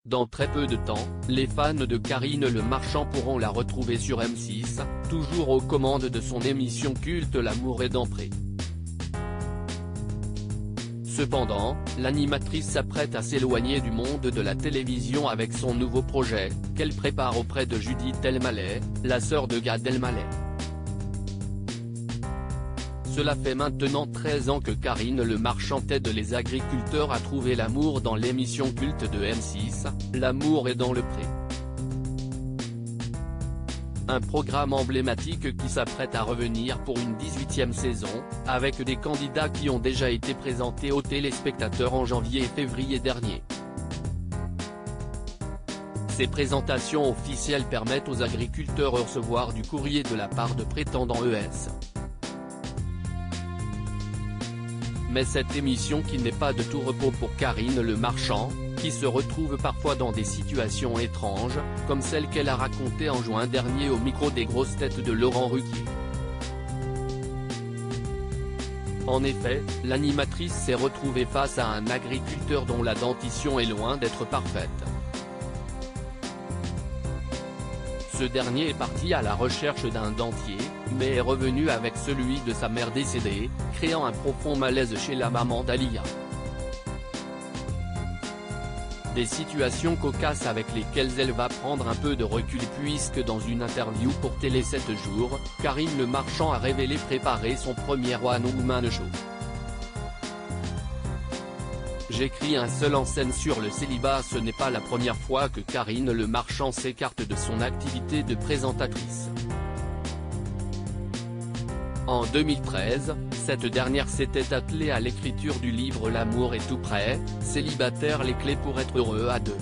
Dans très peu de temps, les fans de Karine Le Marchand pourront la retrouver sur M6, toujours aux commandes de son émission culte L'amour est dans Pré. Cependant, l'animatrice s'apprête à s'éloigner du monde de la télévision avec son nouveau projet, qu'elle prépare auprès de Judith Elmaleh, la sœur de Gad Elmaleh. Cela fait maintenant 13 ans que Karine Le Marchand aide les agriculteurs à trouver l'amour dans l'émission culte de M6, L'amour est dans le pré. Un programme emblématique qui s'apprête à revenir pour une 18e saison, avec des candidats qui ont déjà été présentés aux téléspectateurs en janvier et février dernier. Ces présentations officielles permettent aux agriculteurs de recevoir du courrier de la part de prétendants ES. Mais cette émission qui n'est pas de tout repos pour Karine Le Marchand, qui se retrouve parfois dans des situations étranges, comme celle qu'elle a racontée en juin dernier au micro des grosses têtes de Laurent Ruquier. En effet, l'animatrice s'est retrouvée face à un agriculteur dont la dentition est loin d'être parfaite. Ce dernier est parti à la recherche d'un dentier, mais est revenu avec celui de sa mère décédée, créant un profond malaise chez la maman d'Alia. Des situations cocasses avec lesquelles elle va prendre un peu de recul puisque dans une interview pour Télé 7 jours, Karine Le Marchand a révélé préparer son premier One Woman Show. J'écris un seul en scène sur le célibat. Ce n'est pas la première fois que Karine Le Marchand s'écarte de son activité de présentatrice. En 2013, cette dernière s'était attelée à l'écriture du livre L'amour est tout près, célibataire les clés pour être heureux à deux.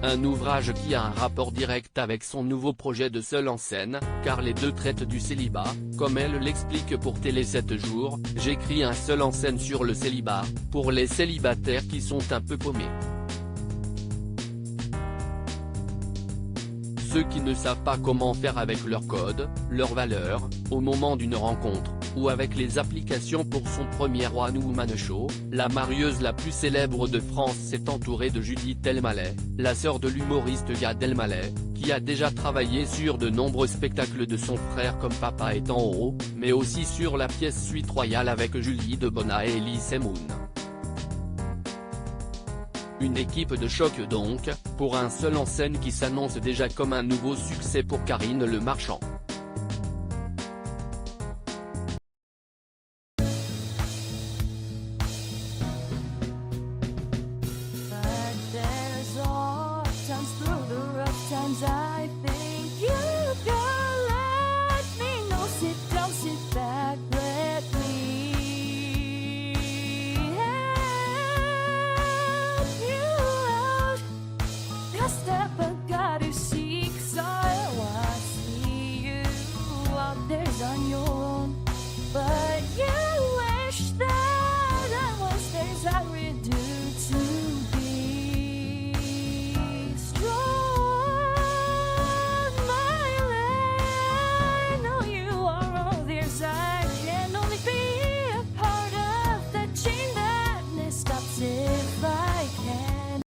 Un ouvrage qui a un rapport direct avec son nouveau projet de seul en scène, car les deux traitent du célibat, comme elle l'explique pour Télé 7 jours, j'écris un seul en scène sur le célibat, pour les célibataires qui sont un peu paumés. Ceux qui ne savent pas comment faire avec leurs codes, leurs valeurs, au moment d'une rencontre, ou avec les applications pour son premier One Woman Show, la marieuse la plus célèbre de France s'est entourée de Judith Elmaleh, la sœur de l'humoriste Gad Elmaleh, qui a déjà travaillé sur de nombreux spectacles de son frère comme Papa est en haut, mais aussi sur la pièce Suite Royale avec Julie Debona et Elie Semoun. Une équipe de choc donc, pour un seul en scène qui s'annonce déjà comme un nouveau succès pour Karine Le Marchand. But there's all times through the rough times